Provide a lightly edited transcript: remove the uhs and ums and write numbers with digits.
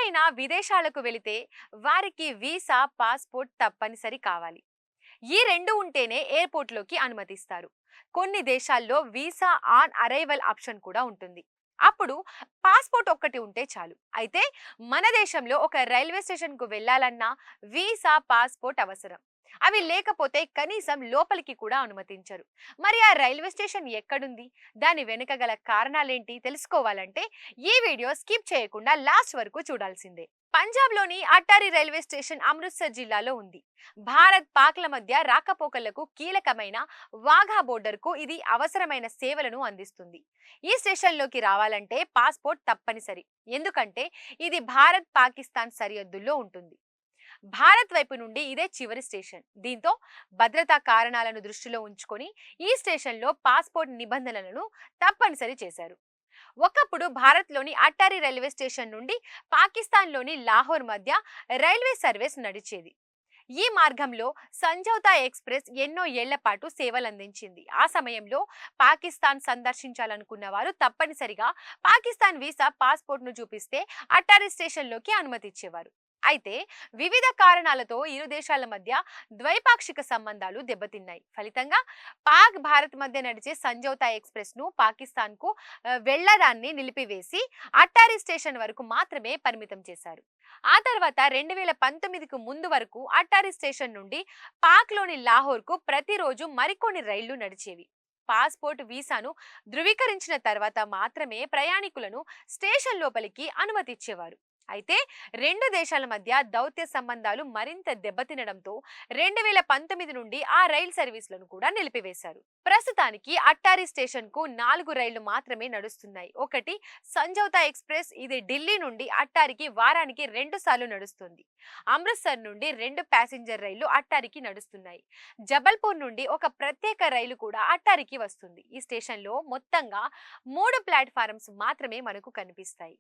ఎవరైనా విదేశాలకు వెళితే వారికి వీసా, పాస్‌పోర్ట్ తప్పనిసరి కావాలి. ఈ 2 ఉంటేనే ఎయిర్‌పోర్ట్‌లోకి అనుమతిస్తారు. కొన్ని దేశాల్లో వీసా ఆన్ అరైవల్ ఆప్షన్ కూడా ఉంటుంది. అప్పుడు పాస్‌పోర్ట్ ఒక్కటి ఉంటే చాలు. అయితే మన దేశంలో ఒక రైల్వే స్టేషన్‌కు వెళ్ళాలన్నా వీసా, పాస్‌పోర్ట్ అవసరం. అవి లేకపోతే కనీసం లోపలికి కూడా అనుమతించరు. మరి ఆ రైల్వే స్టేషన్ ఎక్కడుంది? దాని వెనుక గల కారణాలేంటి తెలుసుకోవాలంటే ఈ వీడియో స్కిప్ చేయకుండా లాస్ట్ వరకు చూడాల్సిందే. పంజాబ్‌లోని అట్టారీ రైల్వే స్టేషన్ అమృత్సర్ జిల్లాలో ఉంది. భారత్, పాక్‌ల మధ్య రాకపోకలకు కీలకమైన వాఘా బోర్డర్‌కు ఇది అవసరమైన సేవలను అందిస్తుంది. ఈ స్టేషన్‌లోకి రావాలంటే పాస్‌పోర్ట్ తప్పనిసరి. ఎందుకంటే ఇది భారత్, పాకిస్తాన్ సరిహద్దుల్లో ఉంటుంది. భారత్ వైపు నుండి ఇదే చివరి స్టేషన్. దీంతో భద్రతా కారణాలను దృష్టిలో ఉంచుకొని ఈ స్టేషన్‌లో పాస్‌పోర్ట్ నిబంధనలను తప్పనిసరి చేశారు. ఒకప్పుడు భారత్‌లోని అట్టారీ రైల్వే స్టేషన్ నుండి పాకిస్తాన్‌లోని లాహోర్ మధ్య రైల్వే సర్వీస్ నడిచేది. ఈ మార్గంలో సంజౌతా ఎక్స్‌ప్రెస్ ఎన్నో ఏళ్ల పాటు సేవలందించింది. ఆ సమయంలో పాకిస్తాన్ సందర్శించాలనుకున్న వారు తప్పనిసరిగా పాకిస్తాన్ వీసా, పాస్‌పోర్ట్‌ను చూపిస్తే అట్టారీ స్టేషన్‌లోకి అనుమతిచ్చేవారు. అయితే వివిధ కారణాలతో ఇరు దేశాల మధ్య ద్వైపాక్షిక సంబంధాలు దెబ్బతిన్నాయి. ఫలితంగా పాక్, భారత్ మధ్య నడిచే సంజౌతా ఎక్స్‌ప్రెస్ ను పాకిస్తాన్ కు వెళ్లడాన్ని నిలిపివేసి అట్టారీ స్టేషన్ వరకు మాత్రమే పరిమితం చేశారు. ఆ తర్వాత 2019కు ముందు వరకు అట్టారీ స్టేషన్ నుండి పాక్లోని లాహోర్కు ప్రతిరోజు మరికొన్ని రైళ్లు నడిచేవి. పాస్‌పోర్ట్, వీసాను ధృవీకరించిన తర్వాత మాత్రమే ప్రయాణికులను స్టేషన్ లోపలికి అనుమతిచ్చేవారు. అయితే రెండు దేశాల మధ్య దౌత్య సంబంధాలు మరింత దెబ్బతినడంతో 2019 నుండి ఆ రైల్ సర్వీసులను కూడా నిలిపివేశారు. ప్రస్తుతానికి అట్టారీ స్టేషన్ కు 4 రైళ్లు మాత్రమే నడుస్తున్నాయి. ఒకటి సంజౌతా ఎక్స్‌ప్రెస్, ఇది ఢిల్లీ నుండి అట్టారికి వారానికి 2 సార్లు నడుస్తుంది. అమృత్సర్ నుండి 2 ప్యాసింజర్ రైళ్లు అట్టారికి నడుస్తున్నాయి. జబల్పూర్ నుండి ఒక ప్రత్యేక రైలు కూడా అట్టారికి వస్తుంది. ఈ స్టేషన్లో మొత్తంగా 3 ప్లాట్‌ఫారమ్స్ మాత్రమే మనకు కనిపిస్తాయి.